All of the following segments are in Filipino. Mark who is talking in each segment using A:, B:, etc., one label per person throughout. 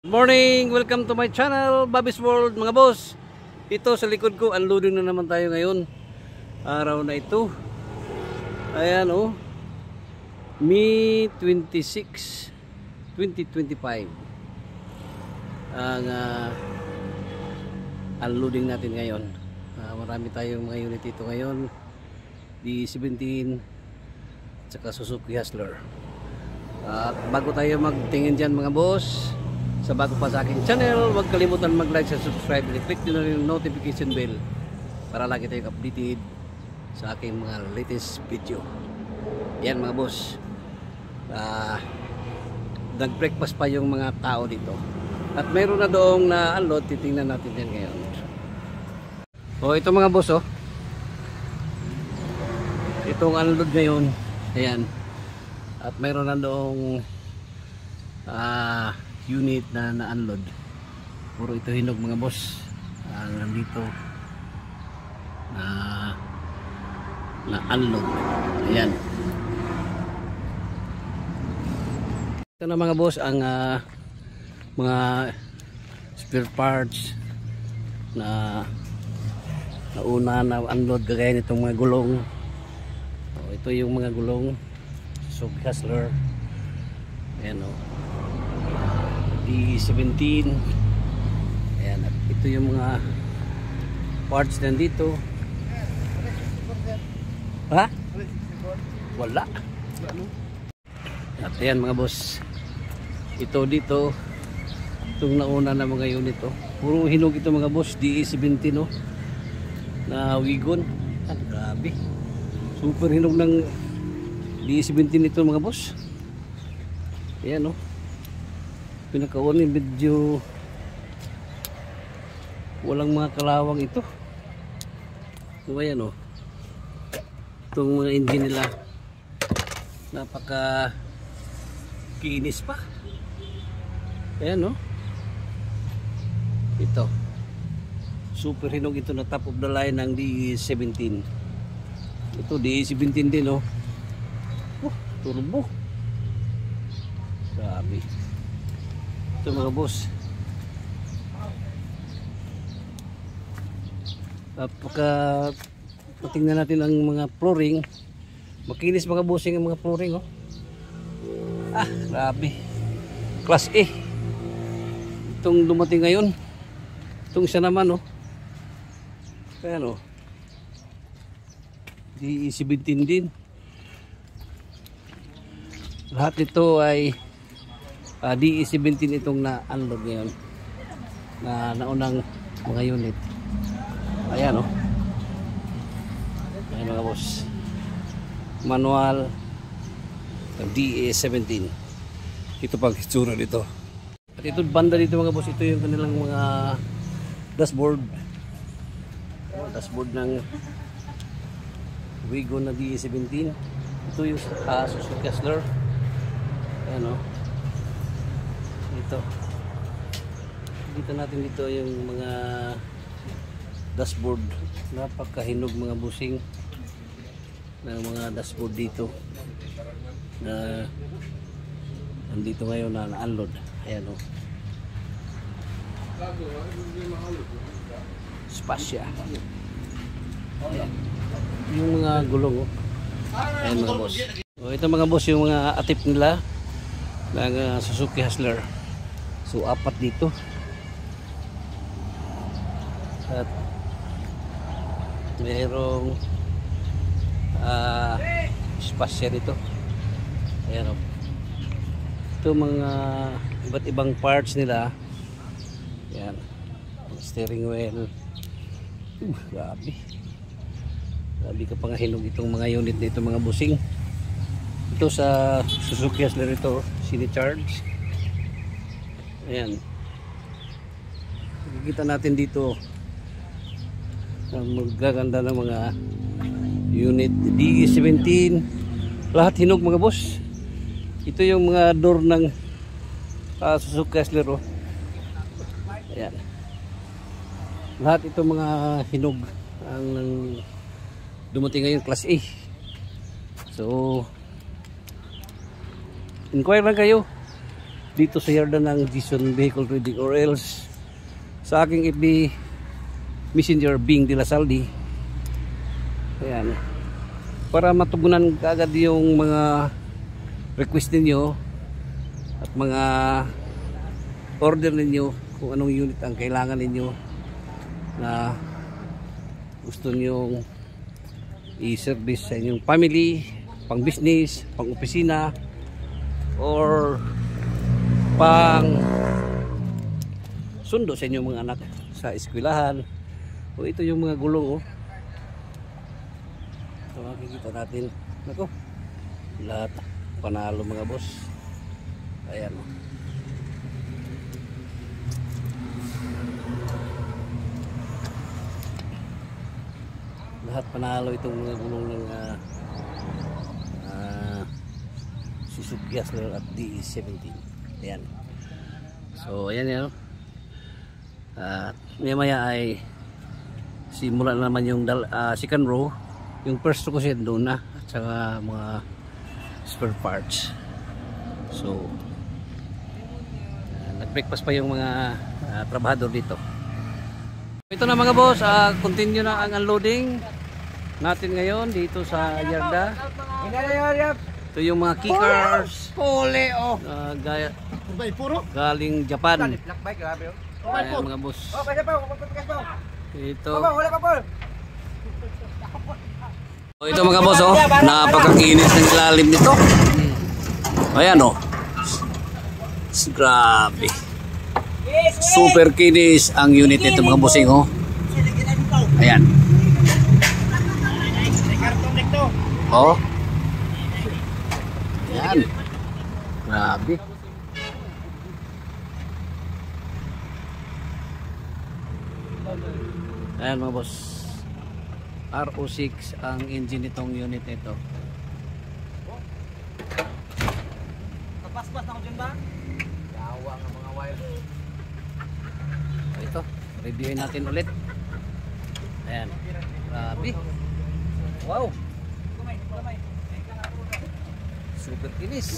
A: Good morning! Welcome to my channel, Bobby's World mga boss. Ito sa likod ko, unloading na naman tayo ngayon. Araw na ito. Ayan oh. May 26, 2025. Ang unloading natin ngayon. Marami tayong mga unit dito ngayon. D17 at Suzuki Hustler. At bago tayo magtingin dyan mga boss, sa bago pa sa aking channel, huwag kalimutan mag-like at subscribe and click nyo na yung notification bell para lagi tayong updated sa aking mga latest video. Yan mga boss, nag-breakfast pa yung mga tao dito at mayroon na doong na unload. Titingnan natin yan ngayon. O ito mga boss, oh, itong unload ngayon, ayan, at mayroon na doong unit na na-unload. Puro ito hinog mga boss. Nandito na-unload. Ayan. Ito na mga boss ang mga spare parts na nauna na-unload, kagaya nitong mga gulong. Ito yung mga gulong Suzuki Hustler. Ayan o. D17. Ayan, at ito yung mga parts nandito. Ha? Wala. At ayan mga boss, ito dito, itong nauna na mga unit to, puro hinog ito mga boss. D17 no, na Wigon. Grabe, super hinog ng D17 ito mga boss. Ayan no, pinakaon yung medyo walang mga kalawang ito. So ayan o, itong mga engine nila napaka kinis pa. Ayan o, ito super hinog ito na top of the line ng D17. Ito D17 din o. Turbo, grabe ito mga boss. Pagka tingnan natin ang mga flooring, makinis mga bossing ang mga flooring oh. Grabe, class A itong dumating ngayon. Itong isa naman oh, ayan oh, D17 din. Lahat nito ay D17 itong na-unload ngayon na naunang mga unit. Ayan o, ayan mga boss, manual D17. Ito pag hitsura dito. At ito banda dito mga boss, ito yung kanilang mga dashboard. Dashboard ng Wigon na D17. Ito yung Suzuki Hustler. Ayan o, ito dito natin dito yung mga dashboard. Napakahinog mga busing ng mga dashboard dito na nandito ngayon na na-unload. Ayan o, Spasya. Ayan, yung mga gulong o. Ayan mga boss. Ito mga boss yung mga atip nila ng Suzuki Hustler. So apat dito at mayroong spasya dito. Ayan o, ito mga iba't ibang parts nila. Ayan, steering wheel. Grabe, grabe ka pa nga hinog itong mga unit dito mga busing. Ito sa Suzuki Hustler ito, sini-charge. Ayan, makikita natin dito ang magaganda ng mga unit D17. Lahat hinog mga boss. Ito yung mga door ng Suzuki Hustler oh. Ayan, lahat ito mga hinog ang dumating ngayon class A. So inquire lang kayo dito sa yarda ng Jason Vehicle Trading or else sa aking FB Messenger Bing de la Saldi. Ayan, para matugunan kaagad yung mga request ninyo at mga order ninyo kung anong unit ang kailangan ninyo na gusto nyong i-service sa inyong family, pang business, pang opisina, or pang sundo sa inyong mga anak sa eskwelahan. O ito yung mga gulong, oh. So makikita natin, nako, lahat panalo mga boss. Ayan, oh. Lahat panalo itong mga gulong ng Suzuki Hustler at DE17. Ayan. So ayan yan. Maya ay simula na naman yung second row. Yung first row kasi doon na, at saka mga spare parts. So nag-breakfast pa yung mga trabahador dito. Ito na mga boss, continue na ang unloading natin ngayon dito sa yarda. Ito yung mga kickers. Galing Japan. Ayan mga boss. Ito. Ito mga boss, oh. Napakakinis ng ilalim nito. Ayan, oh. Grabe. Super kinis ang unit nito mga bossing, oh. Ayan. Oh. Ayan. Grabe. Ayan mga boss. RO6 ang engine nitong unit nito. Kapaspas na ko dyan ba? Yawa nga mga wire. Ito, reviewin natin ulit. Ayan. Grabe. Wow. Super kinis.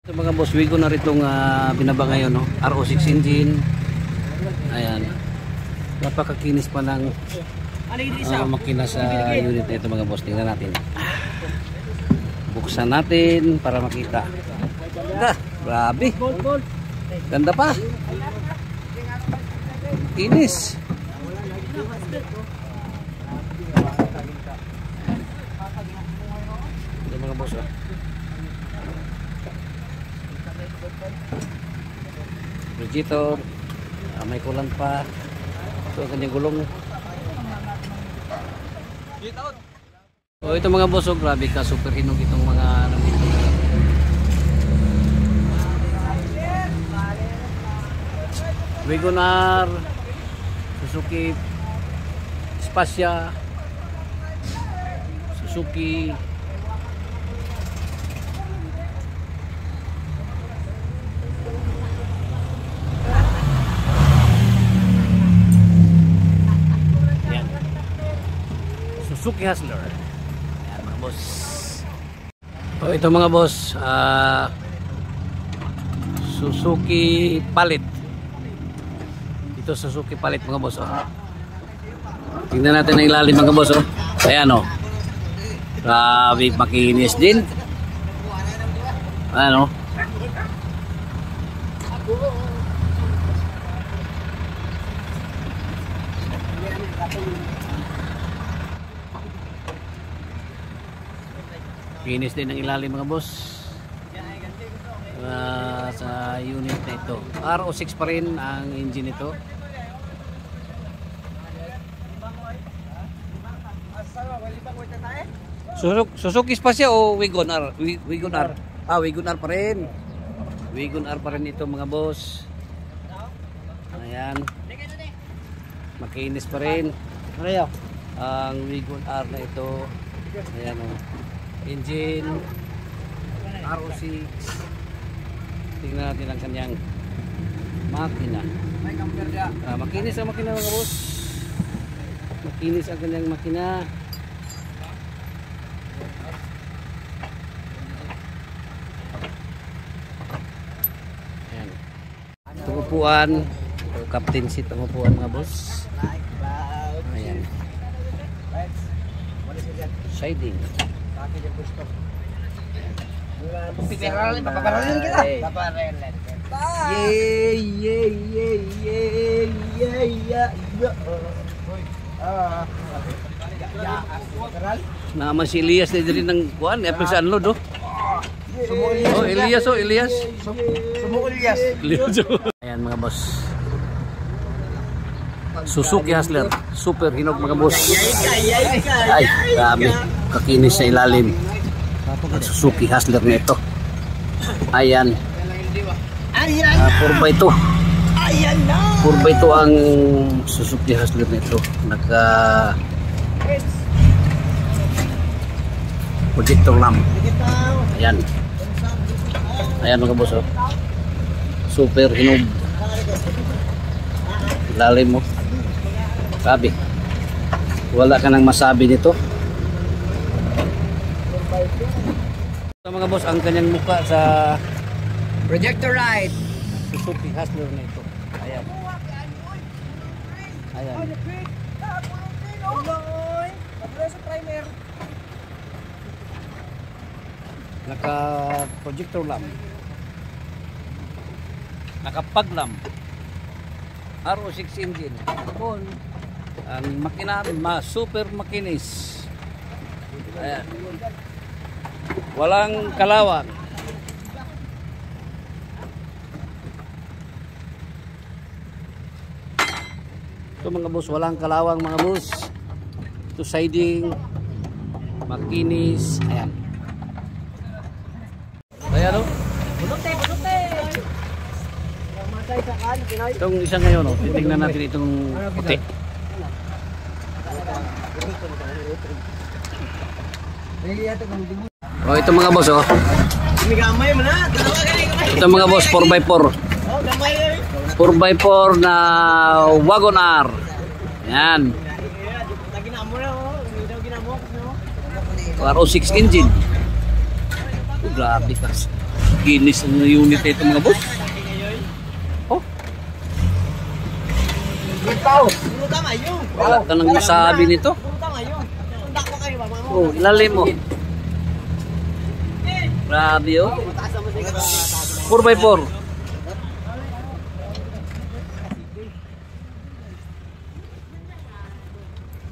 A: Ito mga boss, wigo na ritong binaba ngayon, no? RO6 engine. Ayan. Napakakinis pa ng makina sa unit nito mga boss. Tingnan natin. Buksan natin para makita. Grabe. Ganda pa. Kinis. Ito mga boss, oh. Regito, may kulang pa. Ito ang kanyang gulong. So ito mga boss, oh, grabe ka, super hinog itong mga nandito. Wagoner, Suzuki Spasya, Suzuki Suzuki Hustler. Ayan mga boss. So ito mga boss, Suzuki Palit. Ito Suzuki Palit mga boss, oh. Tingnan natin ang ilalim mga boss, oh. Ayan, oh. Grabe, makinis din. Ayan, oh. Finish din ang ilalim mga boss sa unit na ito. RO6 pa rin ang engine nito. Suzuki Spasya o Wagoner? Wagoner. Wagoner pa rin. Wagoner pa rin ito mga boss. Ayan. Makinis pa rin ang Wagoner na ito. Ayan, oh. Engine RO6. Tingnan natin ang kanyang makina. Makinis ang makina mga boss. Makinis ang kanyang makina. upuan. Captain seat ang upuan mga boss. Ayan. Siding.
B: Piperalin kita. Paparelin.
A: Yay, yay, yay, yay, yay, yay. Naman si Elias na dito ng kuan, apple sa unload oh. Oh, Elias oh, Elias.
B: Sumo Elias.
A: Ayan mga boss. Suzuki Hustler, super hinog mga boss. Ay, grabe. Kakinis sa ilalim. Ang Suzuki Hustler nito. Ayan. 4x2.
B: Ayan na.
A: 4x2 ang Suzuki Hustler nito. Naka projector lamp. Ayan. Ayan mga boss oh. Super hinog. Lalim mo. Sabi. Wala ka nang masabi nito. Ito mga boss, ang kanyang mukha sa
B: Projector light.
A: Suzuki Hustler na ito. Ayan. Ayan. Naka projector lamp. Naka pag lamp. RO6 engine. Ang makina, super makinis. Ayan. Walang kalawang. Ito mga boss, walang kalawang mga boss. Ito siding, makinis. Ayan. Ayan o. Itong isa ngayon o, titignan natin itong puti. O ito mga boss o. Ito mga boss, 4x4. 4x4 na wagon R. Yan. RO6 engine. Oh, grabe kasi. Ginis ang unit ito mga boss. Oh. Wala ka nang masabi nito. Oh, ilalim mo. Grabe oh. 4x4.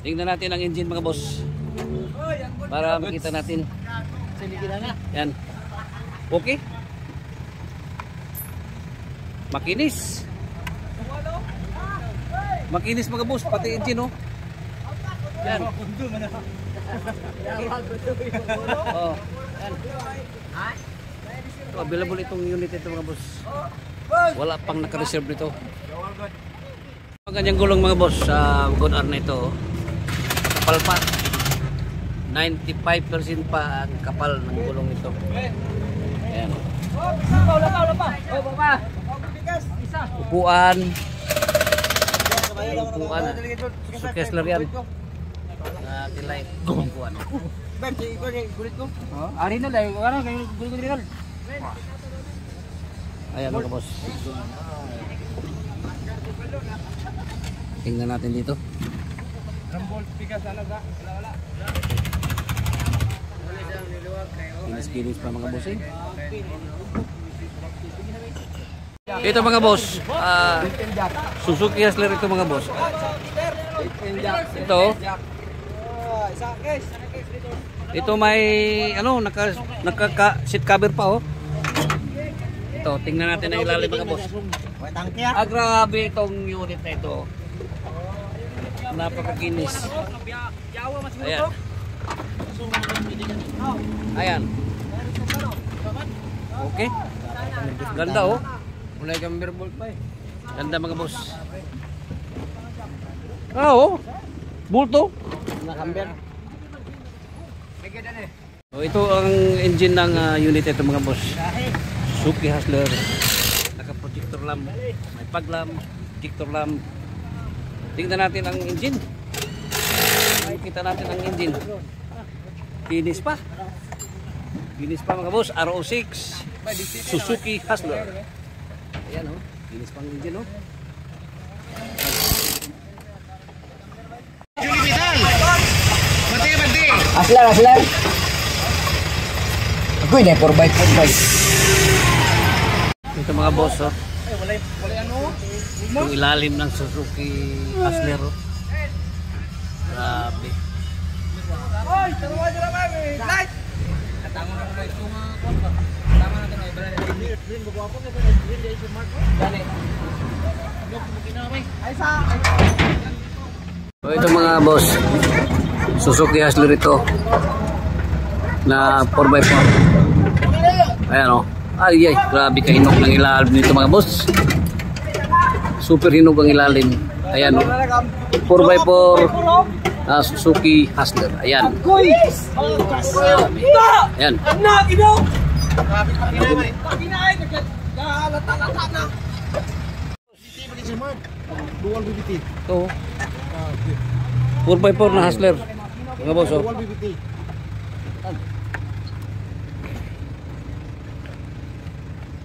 A: Tingnan natin ang engine mga boss. Para makita natin. Yan. Okay. Makinis. Makinis mga boss, pati engine oh. Yan. Oh. Yan. Available itong unit ito mga boss. Wala pang naka-reserve nito. Ang ganyang gulong mga boss sa wagon R na ito. Kapal pa. 95% pa ang kapal ng gulong nito. Ayan. Upuan. Upuan. So Kessler yan. Tilay. Upuan. Ari na lang. Gulit-gulit. Ayan mga boss. Tingnan natin dito. Kinis-kinis pa mga boss eh. Ito mga boss, Suzuki Hustler ito mga boss. Ito may ano, naka seat cover pa oh. Ito, tingnan natin ang ilalim mga boss. Grabe itong unit na ito. Napakakinis. Ayan. Ayan. Okay. Ganda oh. Mulai gambar bolt pa eh. Ganda mga boss. Oh. Bulto. Nakamber. Oh, ito ang engine ng unit ito mga boss. Suzuki Hustler. Naka-projector lamp. May pag lamp, projector lamp. Tingnan natin ang engine. Kita natin ang engine. Kinis pa. Kinis pa mga boss. RO6 Suzuki Hustler. Ayan oh. Kinis pang engine, no?
B: Aslan, aslan. Ako yun eh, 4x4.
A: Ito mga boss, oh. Itong ilalim ng Suzuki Hustler, oh. Grabe. So ito mga boss, Suzuki Hustler ito na 4x4. Ayan, oh. Ay, grabe kahinog ng ilalim nito mga boss. Super hinog ang ilalim. Ayan, oh. 4x4 Suzuki Hustler. Ayan. Ayan.
B: Dual BBT.
A: Ito. 4x4 na Hustler. Mga boss, oh.
B: Dual BBT.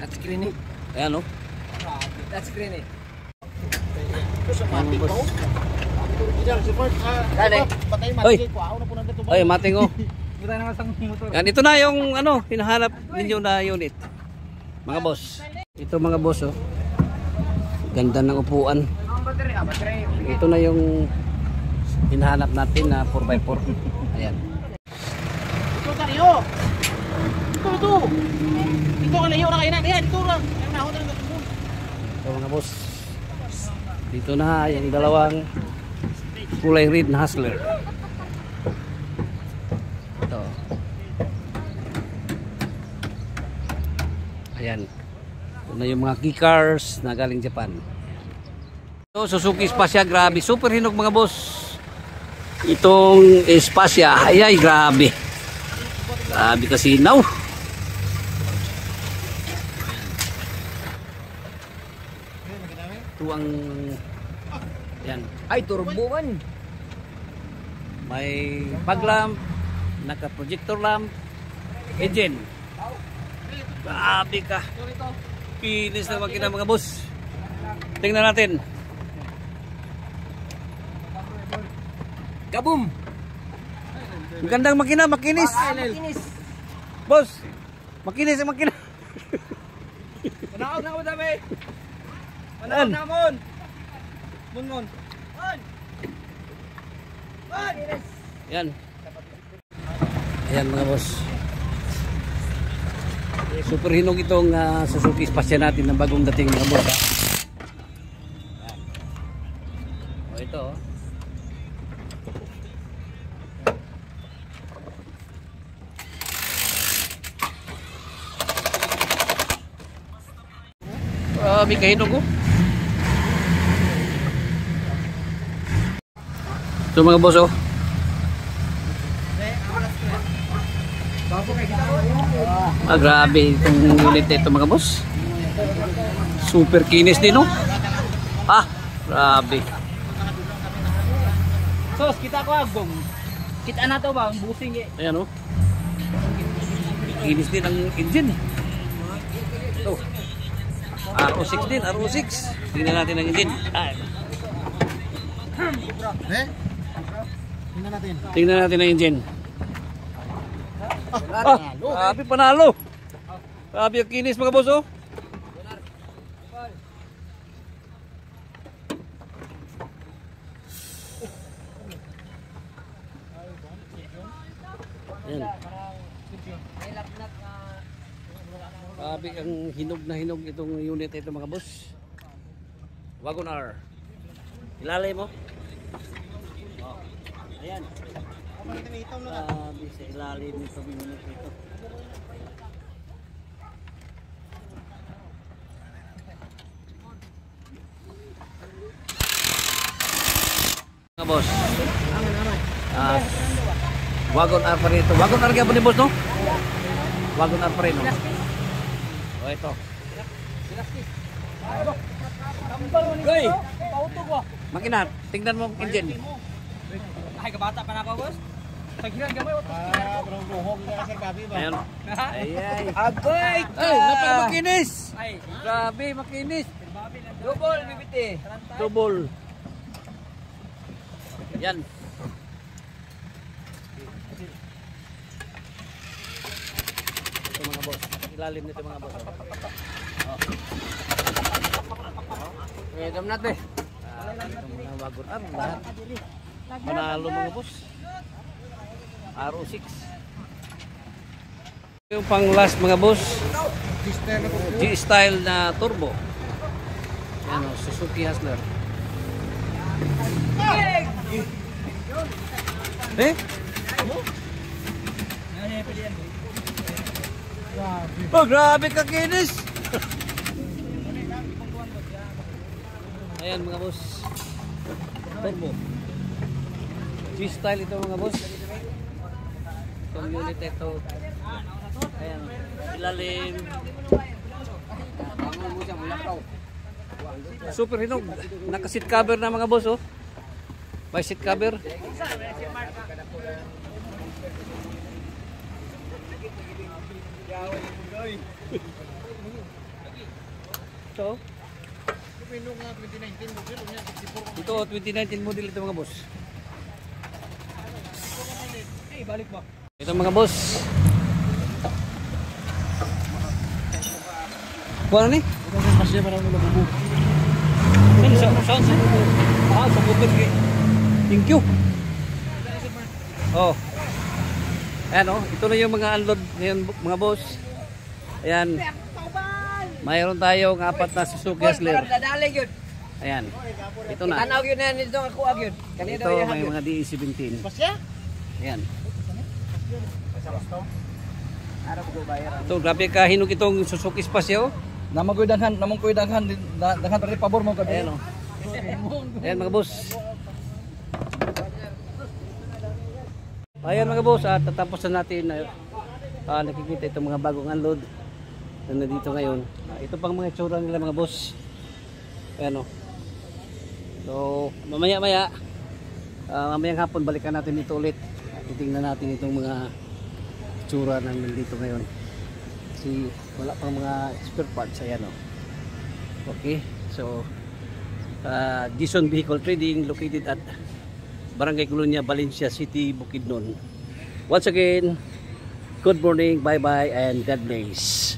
B: Touchscreen eh.
A: Ayan, oh.
B: Touchscreen eh.
A: Ayan, boss.
B: Dali.
A: Oy. Oy, mating, oh.
B: Buta naman sa motor.
A: Yan, ito na yung ano, hinahanap ninyo na unit. Mga boss. Ito mga boss, oh. Ganda ng upuan. Ito na yung hinahanap natin na 4x4. Ayan.
B: Ito tayo. Ito. Ito ka na yun na kayo na. Ayan, ito lang. Ayan na ako na.
A: Ito mga boss. Dito na yung dalawang kulay red na Hustler. Ito. Ayan. Ito na yung mga key cars na galing Japan. Ito, Suzuki Spasya, grabe. Super hinog mga boss. Itong Spasya, ay grabe. Grabe kasi now. Ito ang yan.
B: Ay, turbo man.
A: May fog lamp, naka-projector lamp, engine. Grabe ka. Kinis na makina mga boss. Tingnan natin.
B: Kaboom.
A: Ang gandang makina, makinis.
B: Makinis.
A: Boss, makinis ang makina.
B: Manaog na ako dami.
A: Manaog
B: na mon. Mon.
A: Yan. Ayan mga boss. Super hinog itong Suzuki Spasya natin na bagong dating mga boss. Ayan. O ito, oh. Grabe kahinog, oh. So mga boss, oh. Grabe itong unit ito mga boss. Super kinis din, oh. Grabe.
B: Sos, kita ko agong. Kita na to ba? Ang busing eh.
A: Ayan, oh. Kinis din ang engine. Ito. RO6 din, RO6. Tingnan natin ang engine. Tingnan natin ang engine. Grabe panalo. Grabe ang kinis mga boss, oh. Ayan. Grabe ang hinog na hinog itong unit ito mga boss. Wagon R. Ilalay mo. Oh. Ayan. Grabe sa ilalim itong unit ito. Mga boss. Wagon R pa rin ito. Wagon R kaya po ni boss, no? Wagon R pa rin, no? O ito. Goy! Makina, tingnan mo ang engine.
B: Ay, kabata pa na ako, boss. Pagkiran gamay o. Brong-brohog na sir Bobby ba?
A: Ayan. Ay.
B: Agoy!
A: Ay, napaka-makinis!
B: Ay,
A: grabe, makinis.
B: Bobby Double, bibiti.
A: Double. Yan. Ito mga boss. Ilalim nito mga boss. Oh.
B: Eh, dam natin.
A: Ito mga bagon. Lahat. Manalo mga boss. RO6. Yung pang last mga boss. G-style na turbo. Yan o, Suzuki Hustler. Eh? Oh, grabe ka kinis! Ayan mga boss. Turbo. G-style ito mga boss. Itong unit ito. Ayan. Ilalim. Super hinog. Naka-seat cover na mga boss oh. May seat cover. So, ito 2019 model ito mga boss. Ito mga boss. Kuha ni?
B: Masya para mo labubo.
A: Saan? Ah, sa bukod. Thank you. Oh. Ayan oh, ito na yung mga unload ngayon mga boss. Ayan. Mayroon tayong 4 na Suzuki Hustler. Ayan. Ito na.
B: Tanaw yun na nito ako agyod.
A: Ito may mga DE17. Ayan. Ito, grabe ka hinog itong Suzuki Spacio.
B: Namang ko'y daghan daghan pa rin pabor mo ka.
A: Ayan oh. Ayan mga boss. Ayan mga boss, tatapos na natin nakikita itong mga bagong unload na nandito ngayon. Ito pang mga itsura nila mga boss. Ayan o. So mamaya mamayang hapon balikan natin ito ulit. Titingnan natin itong mga itsura na nandito ngayon. Kasi wala pang mga spare parts. Ayan o. Okay, so Gison Vehicle Trading located at Barangay Colonia, Valencia City, Bukidnon. Once again, good morning, bye-bye, and God bless.